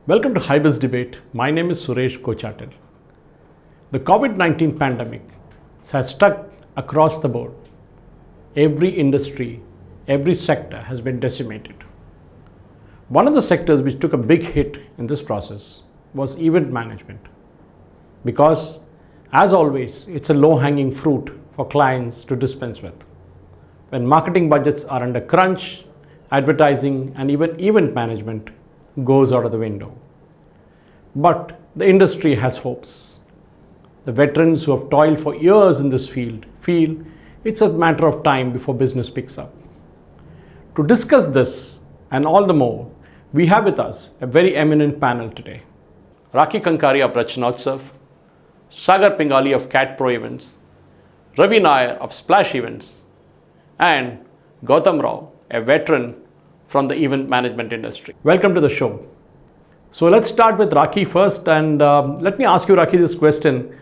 Welcome to Hybus Debate. My name is Suresh Kochatel. The COVID-19 pandemic has struck across the board. Every industry, every sector has been decimated. One of the sectors which took a big hit in this process was event management. Because, as always, it's a low-hanging fruit for clients to dispense with. When marketing budgets are under crunch, advertising and even event management goes out of the window. But the industry has hopes. The veterans who have toiled for years in this field feel it's a matter of time before business picks up. To discuss this and all the more, we have with us a very eminent panel today. Rakhi Kankari of Rachanotsav, Sagar Pingali of Cat Pro Events, Ravi Nair of Splash Events, and Gautam Rao, a veteran from the event management industry. Welcome to the show. So let's start with Rakhi first, and let me ask you, Rakhi, this question.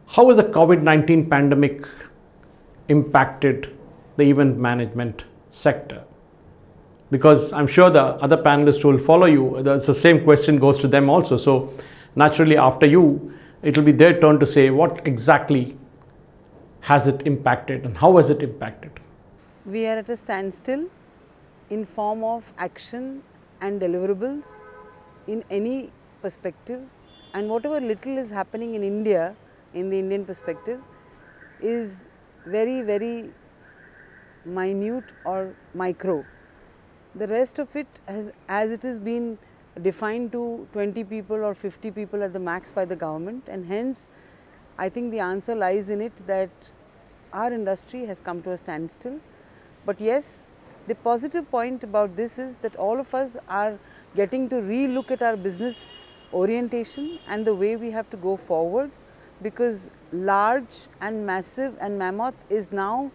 How has the COVID-19 pandemic impacted the event management sector? Because I'm sure the other panelists who will follow you, the same question goes to them also. So naturally, after you, it will be their turn to say what exactly has it impacted and how has it impacted? We are at a standstill in form of action and deliverables in any perspective, and whatever little is happening in India, in the Indian perspective, is very, very minute or micro. The rest of it, as it has been defined to 20 people or 50 people at the max by the government, and hence I think the answer lies in it that our industry has come to a standstill. But yes, the positive point about this is that all of us are getting to re-look at our business orientation and the way we have to go forward, because large and massive and mammoth is now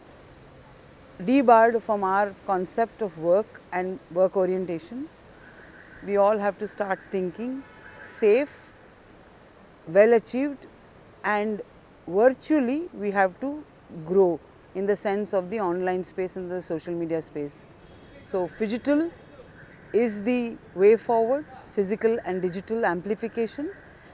debarred from our concept of work and work orientation. We all have to start thinking safe, well achieved, and virtually we have to grow in the sense of the online space and the social media space. So phygital is the way forward, physical and digital amplification,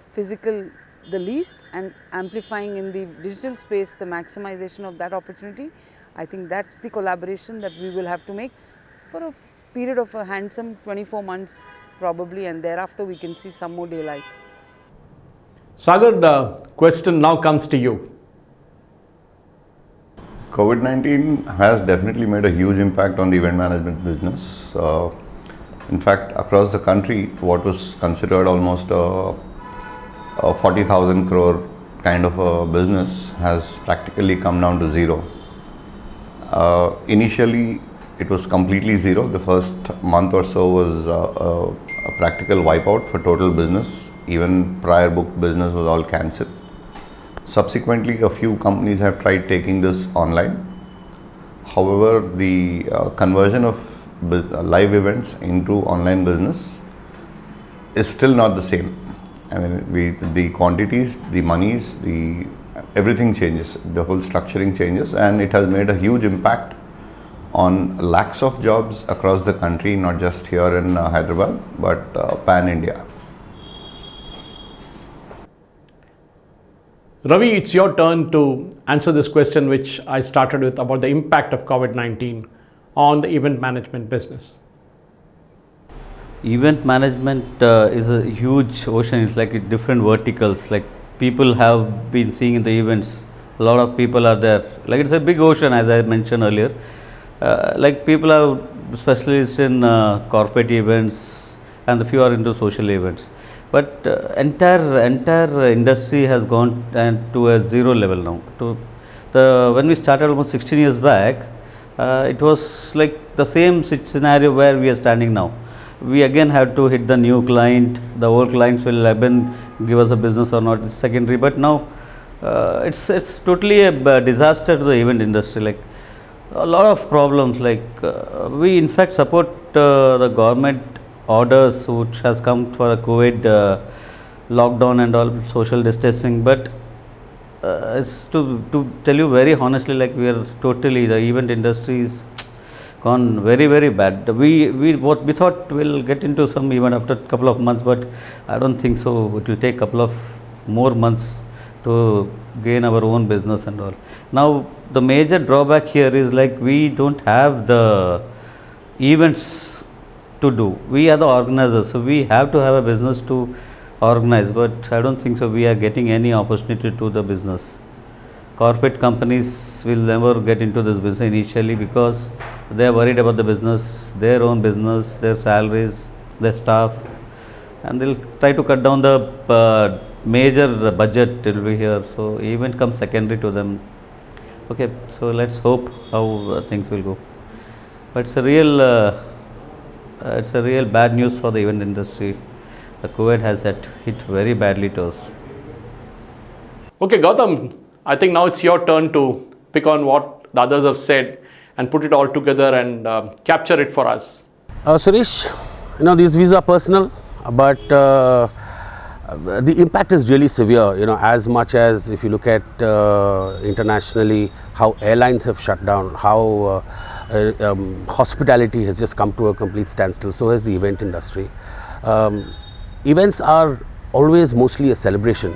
physical the least and amplifying in the digital space the maximization of that opportunity. I think that's the collaboration that we will have to make for a period of a handsome 24 months probably, and thereafter we can see some more daylight. Sagar, the question now comes to you. COVID-19 has definitely made a huge impact on the event management business. In fact, across the country, what was considered almost a 40,000 crore kind of a business has practically come down to zero. Initially, it was completely zero. The first month or so was a practical wipeout for total business. Even prior booked business was all cancelled. Subsequently, a few companies have tried taking this online. However, the conversion of live events into online business is still not the same. I mean, the quantities, the monies, everything changes. The whole structuring changes, and it has made a huge impact on lakhs of jobs across the country, not just here in Hyderabad, but pan-India. Ravi, it's your turn to answer this question which I started with about the impact of COVID-19 on the event management business. Event management is a huge ocean. It's like different verticals. Like people have been seeing in the events, a lot of people are there. Like it's a big ocean, as I mentioned earlier. Like people are specialists in corporate events, and a few are into social events. But entire industry has gone to a zero level now. When we started almost 16 years back, it was like the same scenario where we are standing now. We again have to hit the new client. The old clients will again give us a business or not, it's secondary. But now it's totally a disaster to the event industry. Like a lot of problems. Like we in fact support the government orders which has come for a COVID lockdown and all social distancing, but it's to tell you very honestly, like we are totally, the event industry is gone very, very bad. We thought we'll get into some event after a couple of months, but I don't think so. It will take couple of more months to gain our own business and all. Now the major drawback here is like we don't have the events to do. We are the organizers, so we have to have a business to organize, but I don't think so we are getting any opportunity to the business. Corporate companies will never get into this business initially because they are worried about the business, their own business, their salaries, their staff, and they'll try to cut down the major budget will be here, so event comes secondary to them. Okay, so let's hope how things will go. But it's a real bad news for the event industry. The COVID has hit very badly to us. Okay, Gautam, I think now it's your turn to pick on what the others have said and put it all together and capture it for us. Suresh, these views are personal, but the impact is really severe, as much as if you look at internationally how airlines have shut down, how hospitality has just come to a complete standstill, so has the event industry. Events are always mostly a celebration,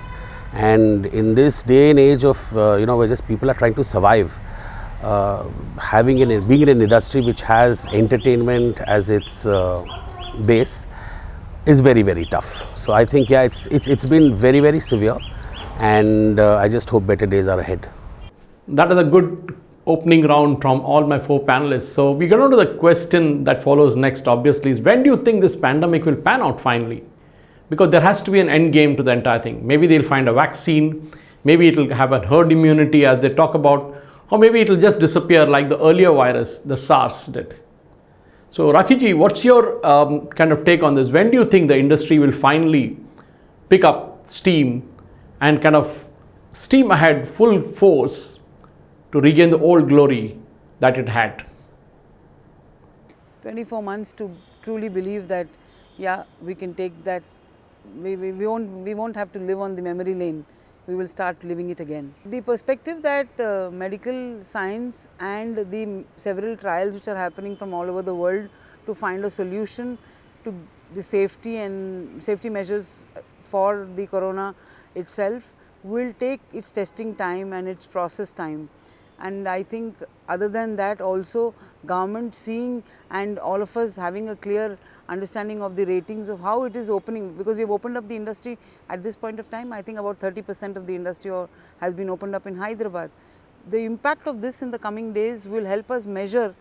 and in this day and age of where just people are trying to survive, being in an industry which has entertainment as its base is very, very tough. So I think it's been very, very severe, and I just hope better days are ahead. That is a good opening round from all my four panelists. So we get on to the question that follows next, obviously, is when do you think this pandemic will pan out finally? Because there has to be an end game to the entire thing. Maybe they'll find a vaccine, maybe it will have a herd immunity as they talk about, or maybe it will just disappear like the earlier virus, the SARS did. So Rakhi, what's your kind of take on this? When do you think the industry will finally pick up steam and kind of steam ahead full force to regain the old glory that it had? 24 months to truly believe that, yeah, we can take that. We won't have to live on the memory lane. We will start living it again. The perspective that medical science and the several trials which are happening from all over the world to find a solution to the safety measures for the corona itself will take its testing time and its process time. And I think other than that also government seeing and all of us having a clear understanding of the ratings of how it is opening, because we have opened up the industry at this point of time. I think about 30% of the industry has been opened up in Hyderabad. The impact of this in the coming days will help us measure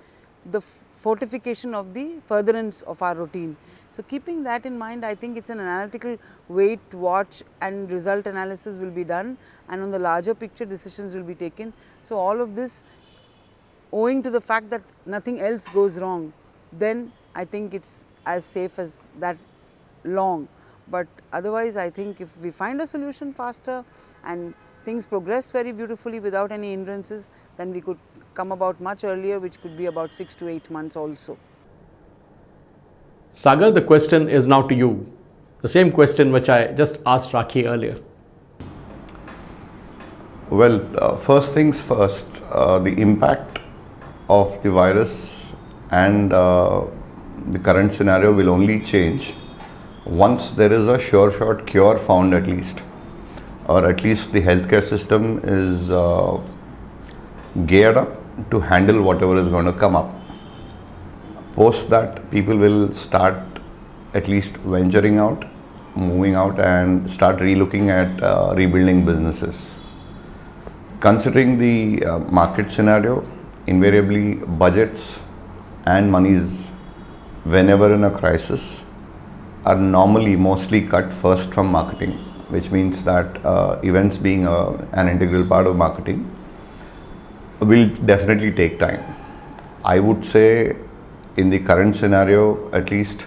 the fortification of the furtherance of our routine. So keeping that in mind, I think it's an analytical wait, watch and result analysis will be done, and on the larger picture decisions will be taken. So all of this owing to the fact that nothing else goes wrong, then I think it's as safe as that long. But otherwise I think if we find a solution faster and things progress very beautifully without any hindrances, then we could come about much earlier, which could be about 6 to 8 months also. Sagar, the question is now to you. The same question which I just asked Rakhi earlier. Well, first things first, the impact of the virus and the current scenario will only change once there is a sure shot cure found, at least, or at least the healthcare system is geared up to handle whatever is going to come up. Post that, people will start at least venturing out, moving out, and start relooking at rebuilding businesses. Considering the market scenario, invariably budgets and monies whenever in a crisis are normally mostly cut first from marketing, which means that events being an integral part of marketing will definitely take time. I would say in the current scenario, at least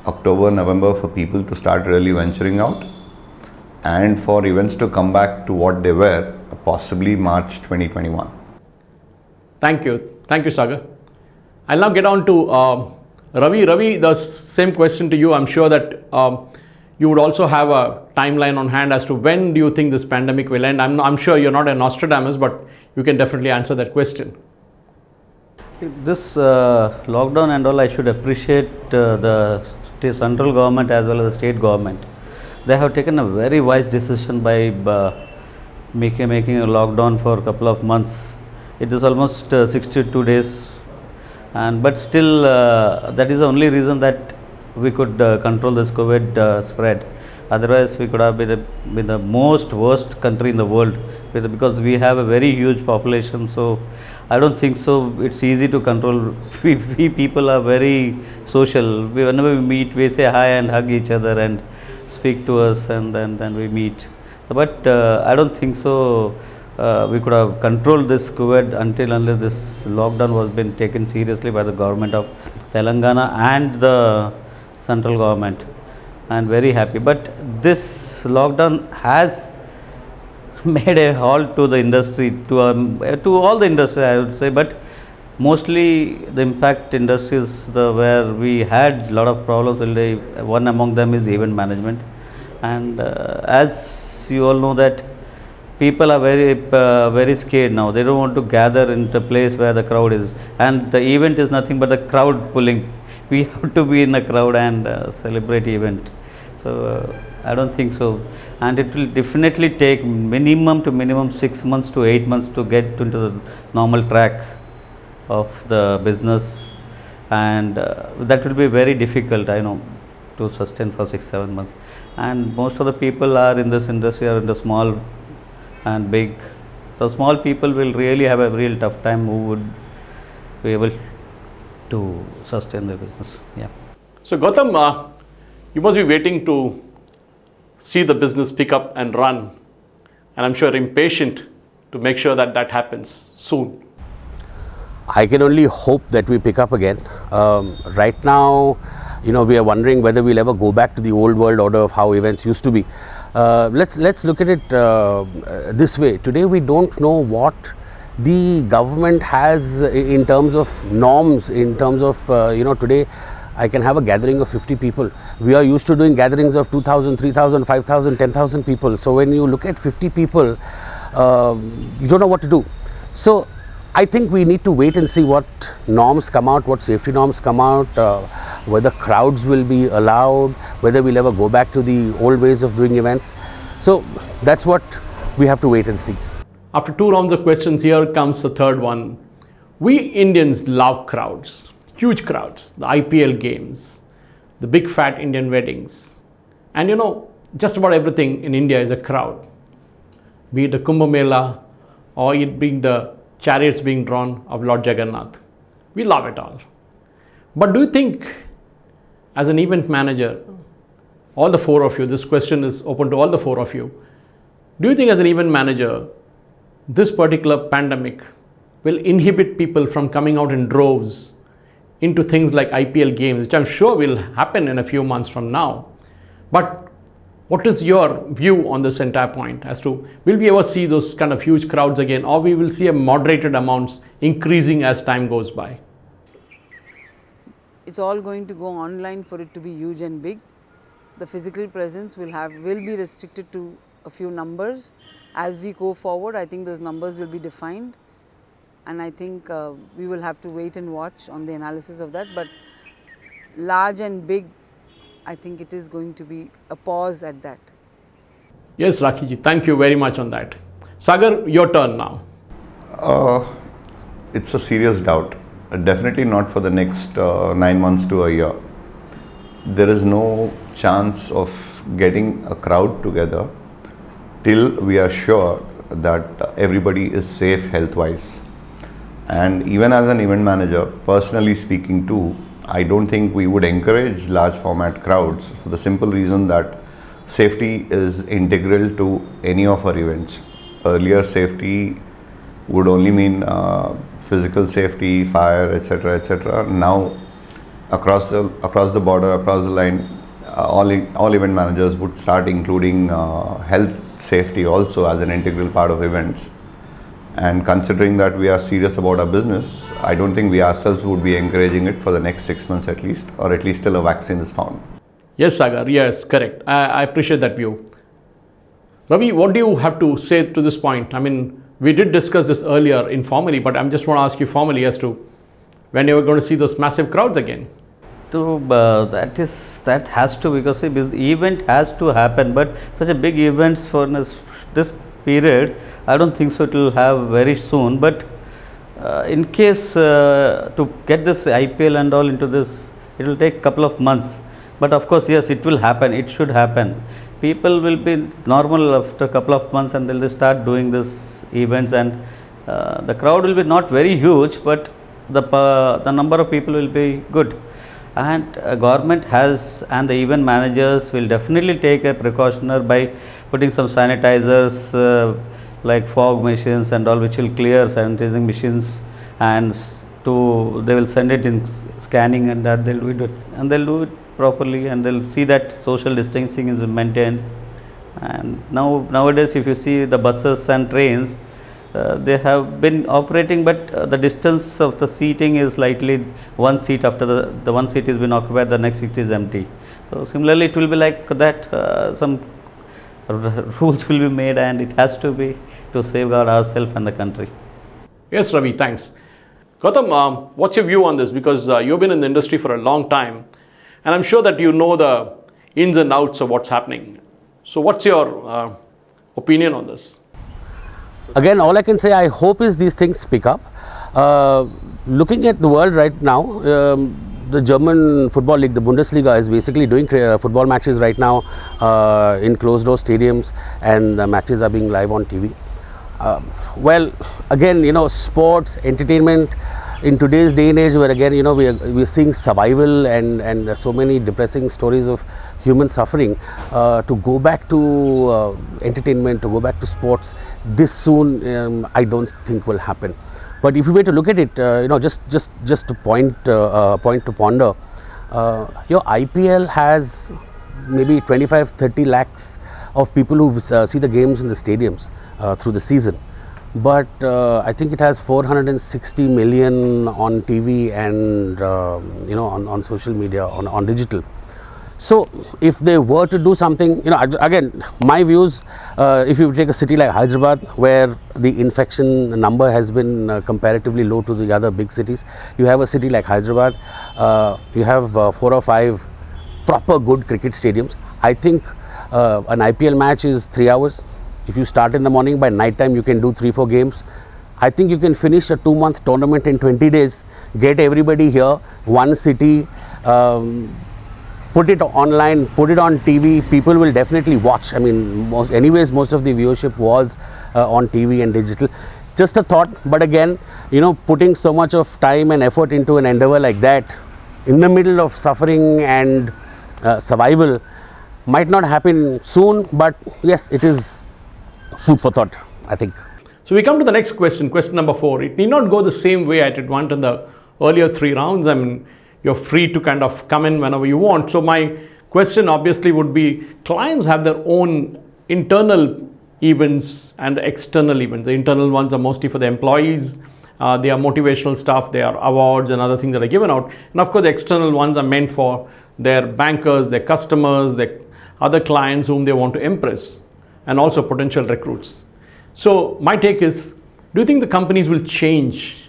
October, November for people to start really venturing out, and for events to come back to what they were, possibly March 2021. Thank you Sagar. I'll now get on to Ravi. Ravi, the same question to you. I'm sure that you would also have a timeline on hand as to when do you think this pandemic will end. I'm sure you're not a Nostradamus, but you can definitely answer that question. This lockdown and all, I should appreciate the central government as well as the state government. They have taken a very wise decision by making a lockdown for a couple of months. It is almost 62 days, and but still that is the only reason that we could control this COVID spread. Otherwise, we could have been the most worst country in the world because we have a very huge population. So, I don't think so. It's easy to control. We people are very social. Whenever we meet, we say hi and hug each other and speak to us, and then we meet. But I don't think so. We could have controlled this COVID unless this lockdown was been taken seriously by the government of Telangana and the central government. And very happy. But this lockdown has made a halt to the industry, to all the industry, I would say. But mostly the impact industries where we had a lot of problems. One among them is event management, and as you all know that people are very scared now. They don't want to gather in the place where the crowd is, and the event is nothing but the crowd pulling. We have to be in the crowd and celebrate event. So I don't think so, and it will definitely take minimum 6 months to 8 months to get into the normal track of the business, and that will be very difficult, I know, to sustain for 6-7 months. And most of the people are in this industry are in the small and big. The small people will really have a real tough time who would be able to sustain their business. Yeah. So Gautam, you must be waiting to see the business pick up and run, and I'm sure impatient to make sure that that happens soon. I can only hope that we pick up again. Right now, we are wondering whether we'll ever go back to the old world order of how events used to be. Let's look at it this way. Today, we don't know what the government has in terms of norms, in terms of, today I can have a gathering of 50 people. We are used to doing gatherings of 2,000, 3,000, 5,000, 10,000 people. So when you look at 50 people, you don't know what to do. So I think we need to wait and see what norms come out, what safety norms come out, whether crowds will be allowed, whether we'll ever go back to the old ways of doing events. So that's what we have to wait and see. After 2 rounds of questions, here comes the third one. We Indians love crowds, huge crowds, the IPL games, the big fat Indian weddings. And just about everything in India is a crowd. Be it the Kumbh Mela or it being the chariots being drawn of Lord Jagannath. We love it all. But do you think, as an event manager, all the 4 of you, this question is open to all the 4 of you, do you think as an event manager, this particular pandemic will inhibit people from coming out in droves into things like IPL games, which I'm sure will happen in a few months from now? But what is your view on this entire point as to, will we ever see those kind of huge crowds again, or we will see a moderated amounts increasing as time goes by? It's all going to go online for it to be huge and big. The physical presence will be restricted to a few numbers. As we go forward, I think those numbers will be defined, and I think we will have to wait and watch on the analysis of that. But large and big, I think it is going to be a pause at that. Yes, Rakhi ji, thank you very much on that. Sagar, your turn now. It's a serious doubt. Definitely not for the next 9 months to a year. There is no chance of getting a crowd together till we are sure that everybody is safe health-wise. And even as an event manager, personally speaking too, I don't think we would encourage large format crowds for the simple reason that safety is integral to any of our events. Earlier, safety would only mean physical safety, fire, etc., etc. Now, across the border, across the line, all event managers would start including health safety also as an integral part of events. And considering that we are serious about our business, I don't think we ourselves would be encouraging it for the next 6 months at least, or at least till a vaccine is found. Yes, Sagar, yes, correct. I appreciate that view. Ravi, what do you have to say to this point? I mean, we did discuss this earlier informally, but I just want to ask you formally as to, when you're going to see those massive crowds again? So that has to, because see, this event has to happen, but such a big events for this period, I don't think so it will have very soon. But in case to get this IPL and all into this, it will take couple of months. But of course, yes, it will happen. It should happen. People will be normal after a couple of months, and they'll start doing this events, and the crowd will be not very huge, but the number of people will be good. And government has, and the event managers will definitely take a precautioner by putting some sanitizers like fog machines and all, which will clear sanitizing machines, and they will send it in scanning, and that they'll do it, and they'll do it properly, and they'll see that social distancing is maintained. And nowadays if you see the buses and trains, they have been operating, but the distance of the seating is slightly one seat, after the one seat has been occupied, the next seat is empty. So similarly it will be like that, some rules will be made, and it has to be to safeguard ourselves and the country. Yes, Ravi, thanks. Gautam, what's your view on this? Because you've been in the industry for a long time, and I'm sure that you know the ins and outs of what's happening. So what's your opinion on this? Again, all I can say, I hope is these things pick up. Looking at the world right now, the German football league, the Bundesliga, is basically doing football matches right now in closed door stadiums, and the matches are being live on TV. Well, again, sports, entertainment, in today's day and age, where again, we're seeing survival and so many depressing stories of human suffering, to go back to entertainment, to go back to sports this soon, I don't think will happen. But if you were to look at it, just to point to ponder, your IPL has maybe 25-30 lakhs of people who see the games in the stadiums through the season. But I think it has 460 million on TV and on social media, on digital. So if they were to do something, again, my views, if you take a city like Hyderabad, where the infection number has been comparatively low to the other big cities, you have a city like Hyderabad, you have 4 or 5 proper good cricket stadiums. I think an IPL match is 3 hours. If you start in the morning, by night time you can do 3-4 games. I think you can finish a 2-month tournament in 20 days, get everybody here, one city, put it online, put it on TV, people will definitely watch. I mean, most of the viewership was on TV and digital. Just a thought, but again, putting so much of time and effort into an endeavor like that, in the middle of suffering and survival, might not happen soon, but yes, it is food for thought, I think. So we come to the next question, question number 4. It need not go the same way as it went in the earlier 3 rounds. I mean, you're free to kind of come in whenever you want. So my question obviously would be, clients have their own internal events and external events. The internal ones are mostly for the employees. They are motivational stuff. They are awards and other things that are given out. And of course, the external ones are meant for their bankers, their customers, their other clients whom they want to impress, and also potential recruits. So my take is, do you think the companies will change,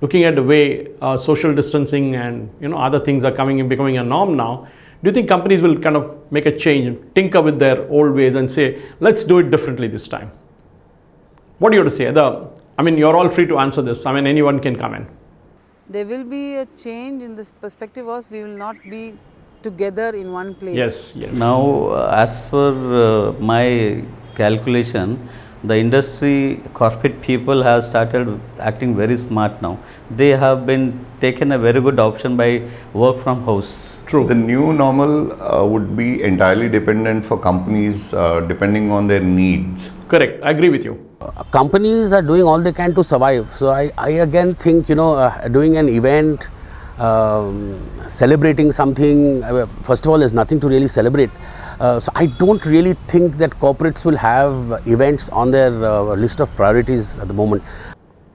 looking at the way social distancing and other things are becoming a norm now? Do you think companies will kind of make a change, tinker with their old ways and say, let's do it differently this time? What do you have to say? I mean, you're all free to answer this. I mean, anyone can come in. There will be a change in this perspective of we will not be together in one place. Yes, yes. Now, as per my calculation, the industry, corporate people have started acting very smart now. They have been taken a very good option by work from house. True. The new normal would be entirely dependent for companies, depending on their needs. Correct. I agree with you. Companies are doing all they can to survive. So I again think, doing an event, celebrating something, first of all, there's nothing to really celebrate. So I don't really think that corporates will have events on their list of priorities at the moment.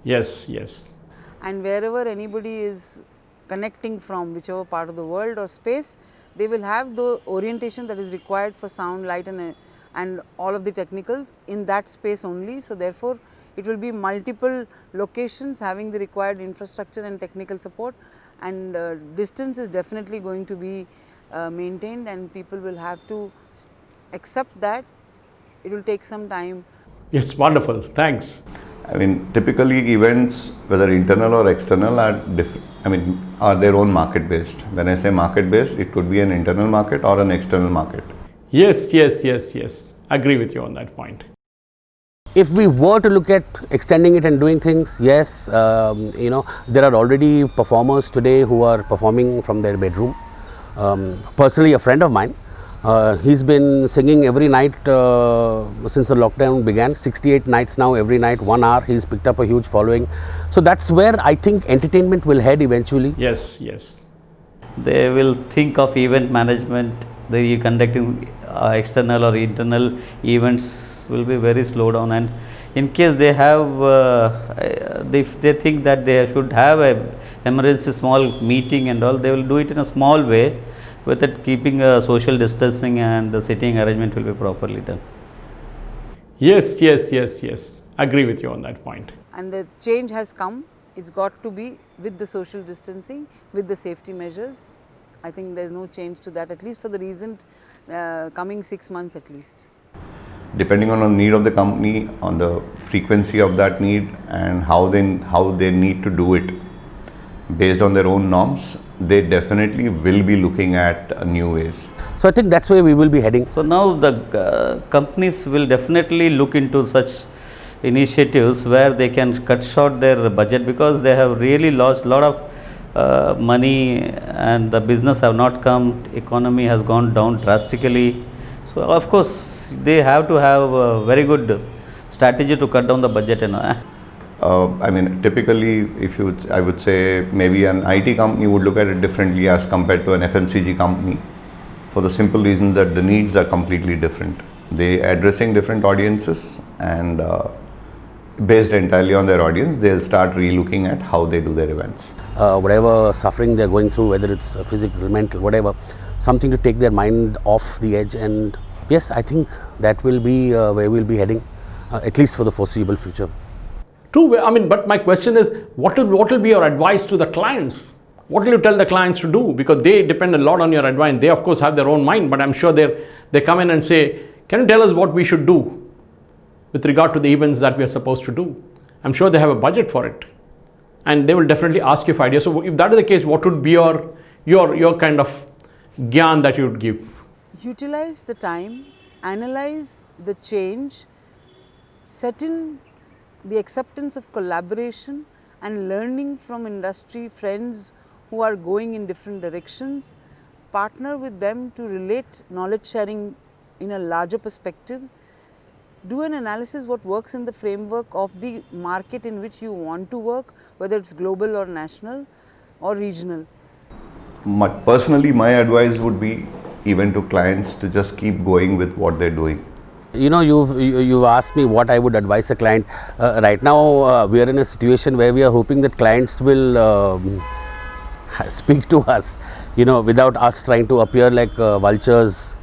Yes, yes. And wherever anybody is connecting from, whichever part of the world or space, they will have the orientation that is required for sound, light and all of the technicals in that space only. So therefore, It will be multiple locations having the required infrastructure and technical support, and distance is definitely going to be maintained, and people will have to accept that it will take some time. Yes, wonderful. Thanks. I mean, typically events, whether internal or external, are different. I mean, are their own market based. When I say market based, it could be an internal market or an external market. Yes, yes, yes, yes. Agree with you on that point. If we were to look at extending it and doing things, yes, you know, there are already performers today who are performing from their bedroom. Personally, a friend of mine, he's been singing every night since the lockdown began, 68 nights now, every night, 1 hour. He's picked up a huge following. So that's where I think entertainment will head eventually. Yes, yes. They will think of event management, they conducting external or internal events will be very slow down, and in case they have if they think that they should have a emergency small meeting and all, they will do it in a small way with it keeping a social distancing, and the sitting arrangement will be properly done. Yes, yes, yes, yes. Agree with you on that point. And the change has come. It's got to be with the social distancing, with the safety measures. I think there's no change to that, at least for the recent coming 6 months at least. Depending on the need of the company, on the frequency of that need, and how they need to do it based on their own norms, they definitely will be looking at new ways. So I think that's where we will be heading. So now the companies will definitely look into such initiatives where they can cut short their budget, because they have really lost a lot of money and the business have not come, economy has gone down drastically. So of course they have to have a very good strategy to cut down the budget, you know. I mean, typically, I would say maybe an IT company would look at it differently as compared to an FMCG company, for the simple reason that the needs are completely different. They are addressing different audiences, and based entirely on their audience, they'll start re-looking at how they do their events. Whatever suffering they're going through, whether it's physical, mental, whatever, something to take their mind off the edge. And yes, I think that will be where we'll be heading, at least for the foreseeable future. True. I mean, but my question is, what will be your advice to the clients? What will you tell the clients to do? Because they depend a lot on your advice. They of course have their own mind, but I'm sure they come in and say, can you tell us what we should do with regard to the events that we are supposed to do? I'm sure they have a budget for it, and they will definitely ask you for ideas. So if that is the case, what would be your kind of gyan that you would give? Utilize the time, analyze the change, set in the acceptance of collaboration and learning from industry friends who are going in different directions, partner with them to relate knowledge sharing in a larger perspective, do an analysis what works in the framework of the market in which you want to work, whether it's global or national or regional. Personally, my advice would be even to clients to just keep going with what they're doing. You know, you've asked me what I would advise a client. Right now, we are in a situation where we are hoping that clients will speak to us, you know, without us trying to appear like vultures,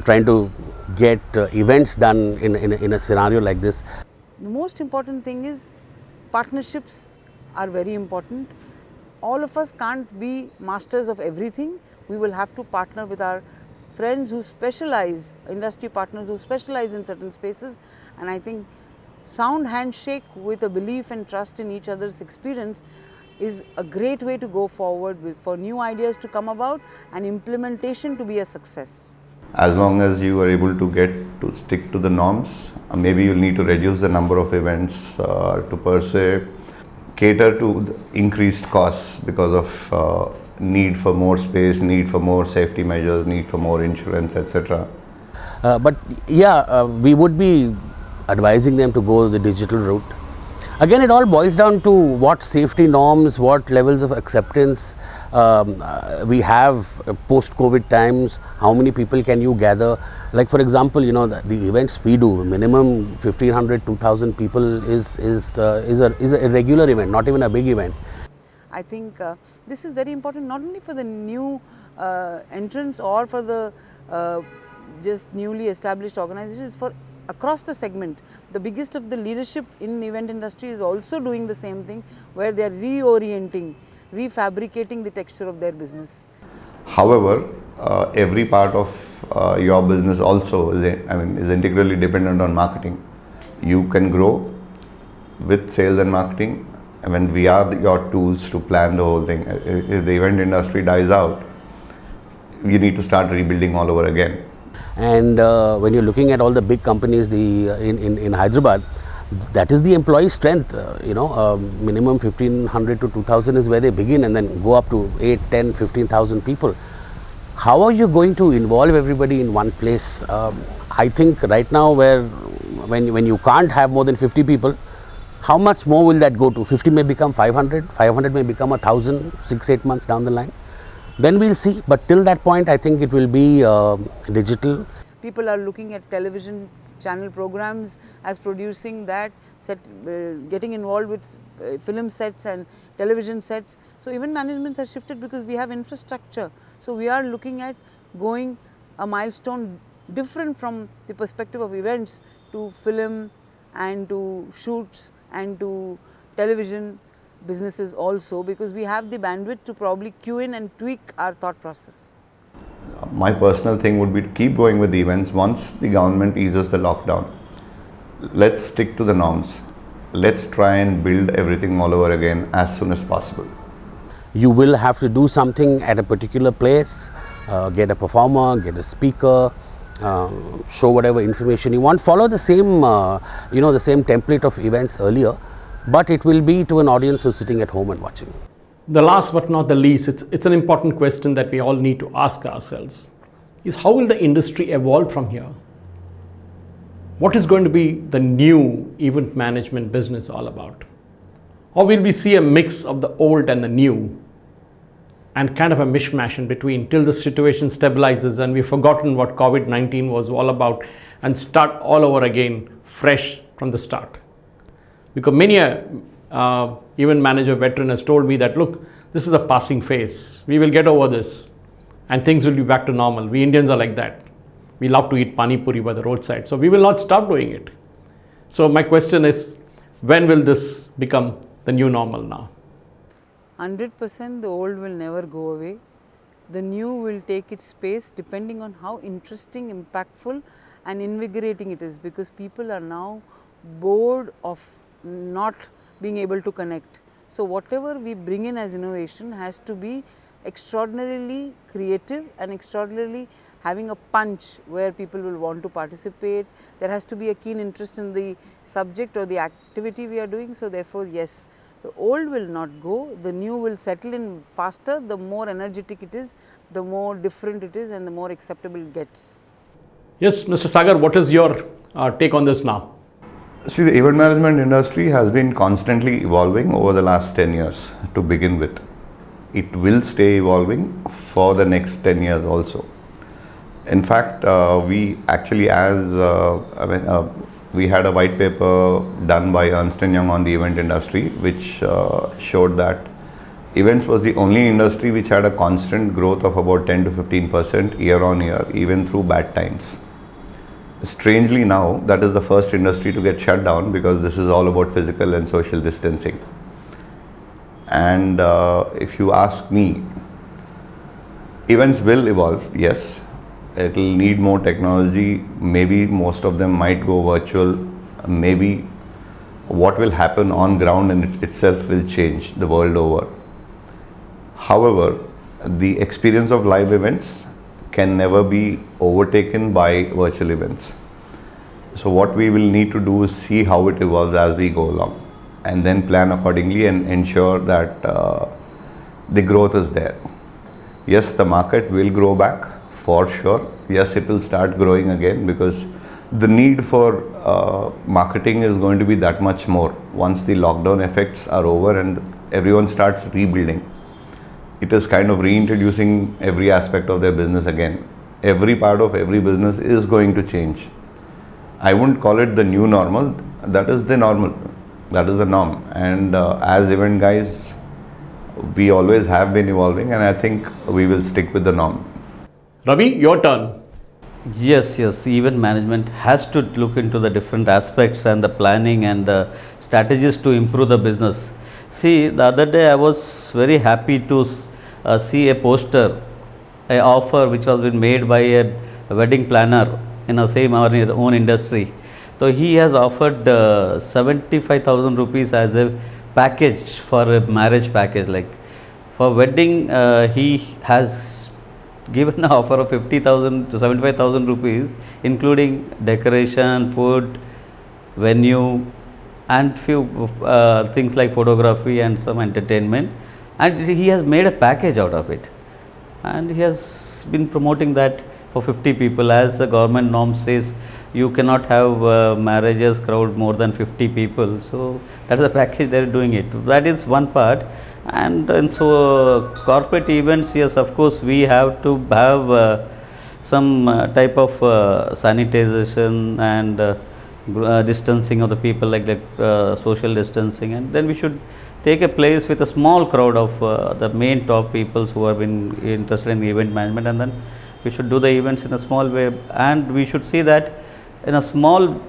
trying to get events done in a scenario like this. The most important thing is partnerships are very important. All of us can't be masters of everything. We will have to partner with our friends who specialize, industry partners who specialize in certain spaces, and I think sound handshake with a belief and trust in each other's experience is a great way to go forward for new ideas to come about and implementation to be a success. As long as you are able to stick to the norms, maybe you'll need to reduce the number of events to per se cater to the increased costs because of need for more space, need for more safety measures, need for more insurance, etc. But yeah, we would be advising them to go the digital route. Again, it all boils down to what safety norms, what levels of acceptance we have post-COVID times, how many people can you gather. Like for example, you know, the events we do, minimum 1,500, 2,000 people is a regular event, not even a big event. I think this is very important not only for the new entrants or for the just newly established organizations, for across the segment. The biggest of the leadership in event industry is also doing the same thing, where they are reorienting, refabricating the texture of their business. However, every part of your business also is integrally dependent on marketing. You can grow with sales and marketing, and when we are your tools to plan the whole thing. If the event industry dies out, you need to start rebuilding all over again. And when you're looking at all the big companies in Hyderabad, that is the employee strength. Minimum 1,500 to 2,000 is where they begin, and then go up to 8, 10, 15,000 people. How are you going to involve everybody in one place? I think right now, when you can't have more than 50 people, how much more will that go to? 50 may become 500, 500 may become 1,000, 6-8 months down the line. Then we'll see. But till that point, I think it will be digital. People are looking at television channel programs as producing that, getting involved with film sets and television sets. So event management has shifted because we have infrastructure. So we are looking at going a milestone different from the perspective of events to film and to shoots and to television businesses also, because we have the bandwidth to probably cue in and tweak our thought process. My personal thing would be to keep going with the events once the government eases the lockdown. Let's stick to the norms. Let's try and build everything all over again as soon as possible. You will have to do something at a particular place, get a performer, get a speaker, show whatever information you want, follow the same, the same template of events earlier, but it will be to an audience who's sitting at home and watching. The last but not the least, it's an important question that we all need to ask ourselves, is how will the industry evolve from here? What is going to be the new event management business all about? Or will we see a mix of the old and the new, and kind of a mishmash in between till the situation stabilizes and we've forgotten what COVID-19 was all about and start all over again, fresh from the start? Because many event manager veteran has told me that, look, this is a passing phase. We will get over this and things will be back to normal. We Indians are like that. We love to eat pani puri by the roadside. So we will not stop doing it. So my question is, when will this become the new normal now? 100% the old will never go away. The new will take its space depending on how interesting, impactful and invigorating it is, because people are now bored of not being able to connect. So whatever we bring in as innovation has to be extraordinarily creative and extraordinarily having a punch where people will want to participate. There has to be a keen interest in the subject or the activity we are doing. So therefore, yes, the old will not go, the new will settle in faster. The more energetic it is, the more different it is and the more acceptable it gets. Yes, Mr. Sagar, what is your take on this now? See, the event management industry has been constantly evolving over the last 10 years to begin with. It will stay evolving for the next 10 years also. In fact, we actually, we had a white paper done by Ernst & Young on the event industry, which showed that events was the only industry which had a constant growth of about 10 to 15% year on year, even through bad times. Strangely now, that is the first industry to get shut down, because this is all about physical and social distancing. And if you ask me, events will evolve, yes. It will need more technology. Maybe most of them might go virtual. Maybe what will happen on ground in itself will change the world over. However, the experience of live events can never be overtaken by virtual events. So what we will need to do is see how it evolves as we go along, and then plan accordingly and ensure that the growth is there. Yes, the market will grow back for sure. Yes, it will start growing again, because the need for marketing is going to be that much more once the lockdown effects are over and everyone starts rebuilding. It is kind of reintroducing every aspect of their business again. Every part of every business is going to change. I wouldn't call it the new normal. That is the normal. That is the norm. And as event guys, we always have been evolving, and I think we will stick with the norm. Ravi, your turn. Yes, yes. Event management has to look into the different aspects and the planning and the strategies to improve the business. See, the other day I was very happy to see a poster, a offer which was been made by a wedding planner in the same our own industry. So he has offered 75,000 rupees as a package for a marriage package. Like for wedding, he has given an offer of 50,000 to 75,000 rupees, including decoration, food, venue, and few things like photography and some entertainment. And he has made a package out of it, and he has been promoting that for 50 people. As the government norm says, you cannot have marriages crowd more than 50 people. So that is the package they are doing it. That is one part. And so corporate events, yes, of course we have to have some type of sanitization and distancing of the people, like social distancing, and then we should take a place with a small crowd of the main top peoples who have been interested in event management, and then we should do the events in a small way. And we should see that in a small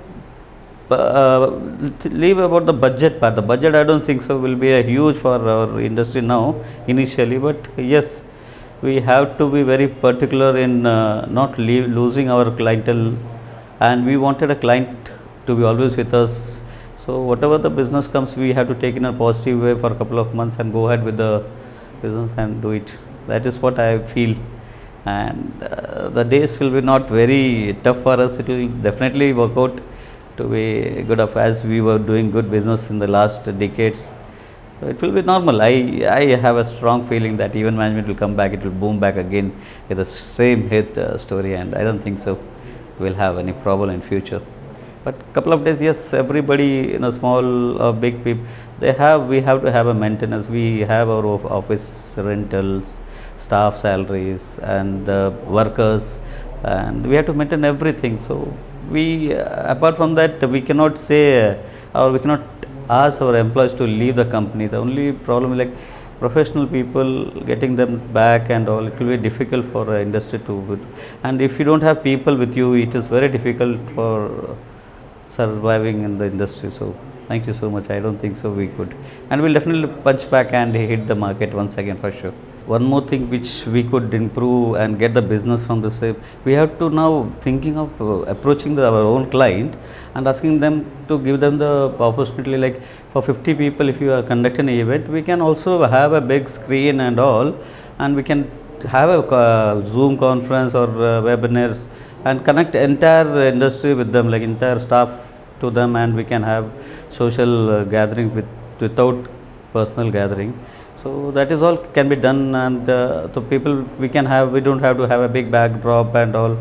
leave about the budget part. The budget, I don't think so will be a huge for our industry now initially, but yes, we have to be very particular in not losing our clientele, and we wanted a client to be always with us. So whatever the business comes, we have to take in a positive way for a couple of months and go ahead with the business and do it. That is what I feel. And the days will be not very tough for us. It will definitely work out to be good of, as we were doing good business in the last decades. So it will be normal. I have a strong feeling that event management will come back. It will boom back again with the same hit story, and I don't think so we'll have any problem in future. But couple of days, yes, everybody in a small or big people, we have to have a maintenance. We have our office rentals, staff salaries, and workers, and we have to maintain everything. So we apart from that, we cannot say or we cannot ask our employees to leave the company. The only problem is like professional people, getting them back and all, it will be difficult for industry to. And if you don't have people with you, it is very difficult for surviving in the industry. So thank you so much. I don't think so we could, and we'll definitely punch back and hit the market once again for sure. One more thing which we could improve and get the business from this way, we have to now thinking of approaching our own client and asking them to give them the opportunity. Like for 50 people, if you are conducting an event, we can also have a big screen and all, and we can have a Zoom conference or webinars and connect entire industry with them, like entire staff to them, and we can have social gathering without personal gathering. So that is all can be done, and the people we don't have to have a big backdrop and all.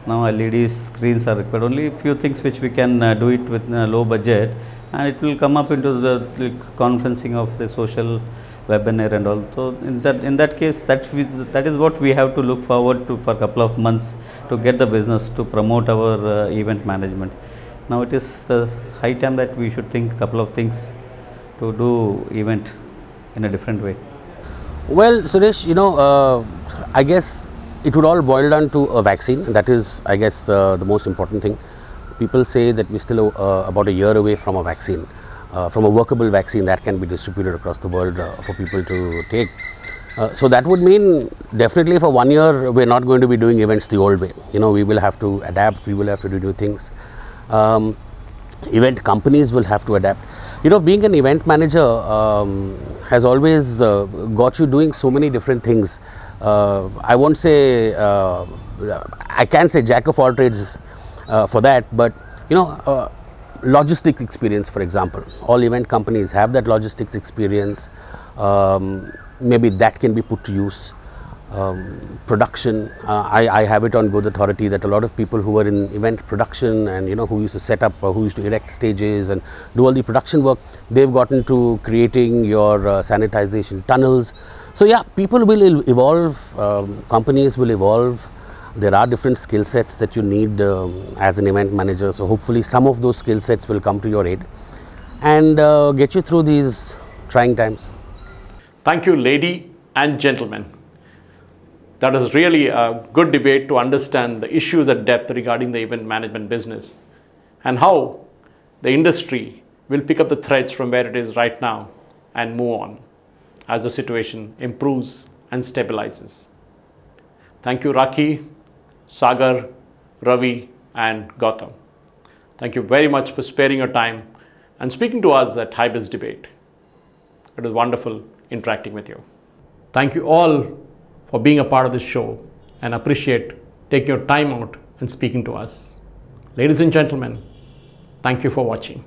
Now LED screens are required. Only few things which we can do it with low budget, and it will come up into the conferencing of the social webinar and all. So in that case, that is what we have to look forward to for a couple of months to get the business, to promote our event management. Now it is the high time that we should think a couple of things to do event in a different way. Well, Suresh, I guess it would all boil down to a vaccine. That is, I guess, the most important thing. People say that we're still about a year away from a vaccine, from a workable vaccine that can be distributed across the world for people to take. So that would mean definitely for 1 year we're not going to be doing events the old way. We will have to adapt, we will have to do new things. Event companies will have to adapt. Being an event manager has always got you doing so many different things. I won't say, I can say jack of all trades for that, but logistic experience, for example. All event companies have that logistics experience. Maybe that can be put to use. Production, I have it on good authority that a lot of people who were in event production and who used to set up, who used to erect stages and do all the production work, they've gotten to creating your sanitization tunnels. So yeah, people will evolve, companies will evolve. There are different skill sets that you need as an event manager. So hopefully some of those skill sets will come to your aid and get you through these trying times. Thank you, lady and gentlemen. That was really a good debate to understand the issues at depth regarding the event management business and how the industry will pick up the threads from where it is right now and move on as the situation improves and stabilizes. Thank you, Rakhi, Sagar, Ravi, and Gautam. Thank you very much for sparing your time and speaking to us at HiBiz Debate. It was wonderful interacting with you. Thank you all for being a part of this show and appreciate taking your time out and speaking to us. Ladies and gentlemen, thank you for watching.